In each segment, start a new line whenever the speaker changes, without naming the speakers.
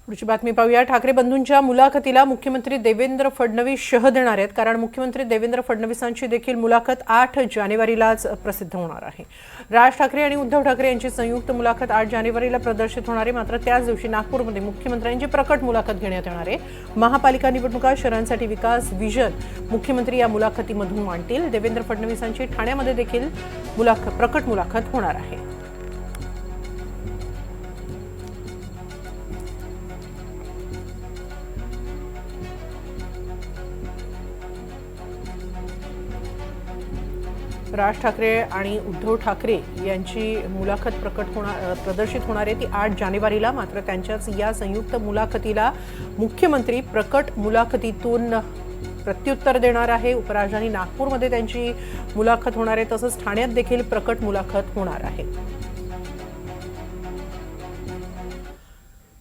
पुढची बातमी पाहूया। ठाकरे बंधूंच्या मुलाखतीला मुख्यमंत्री देवेंद्र फडणवीस शह देणार आहेत, कारण मुख्यमंत्री देवेंद्र फडणवीसांची देखील मुलाखत 8 जानेवारीलाच प्रसिद्ध होणार आहे। राज ठाकरे आणि उद्धव ठाकरे यांची संयुक्त मुलाखत 8 जानेवारीला प्रदर्शित होणार आहे। मात्र त्याच दिवशी नागपूरमध्ये मुख्यमंत्र्यांची प्रकट मुलाखत घेण्यात येणार आहे। महापालिका निवडणुका, शहरांसाठी विकास, विजन मुख्यमंत्री या मुलाखतीमधून मांडतील। देवेंद्र फडणवीसांची ठाण्यामध्ये देखील प्रकट मुलाखत होणार आहे। राज ठाकरे आणि उद्धव ठाकरे यांची मुलाखत प्रदर्शित होणार आहे ती 8 जानेवारीला। मात्र त्यांच्याच या संयुक्त मुलाखतीला मुख्यमंत्री प्रकट मुलाखतीतून प्रत्युत्तर देणार आहे। उपराजधानी नागपूरमध्ये त्यांची मुलाखत होणार आहे, तसंच ठाण्यात देखील प्रकट मुलाखत होणार आहे।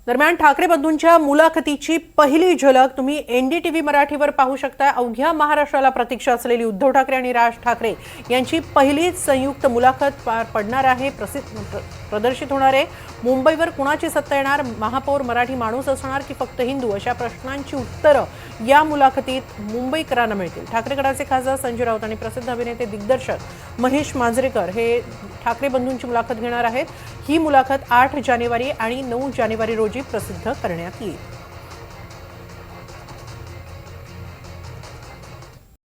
दरम्यान ठाकरे बंधूंच्या मुलाखतीची पहिली झलक तुम्ही एनडीटीव्ही मराठीवर पाहू शकता। अवघ्या महाराष्ट्राला प्रतीक्षा असलेली उद्धव ठाकरे आणि राज ठाकरे यांची पहिलीच संयुक्त मुलाखत पार पडणार आहे, प्रदर्शित होणार आहे। मुंबईवर कुणाची सत्ता येणार, महापौर मराठी माणूस असणार की फक्त हिंदू, अशा प्रश्नांची उत्तरं या मुलाखतीत मुंबईकरांना मिळतील। ठाकरे गटाचे खासदार संजय राऊत आणि प्रसिद्ध अभिनेते दिग्दर्शक महेश मांजरेकर हे ठाकरे बंधूंची मुलाखत घेणार आहेत। ही मुलाखत 8 जानेवारी आणि 9 जानेवारी रोजी प्रसिद्ध करण्यात येईल।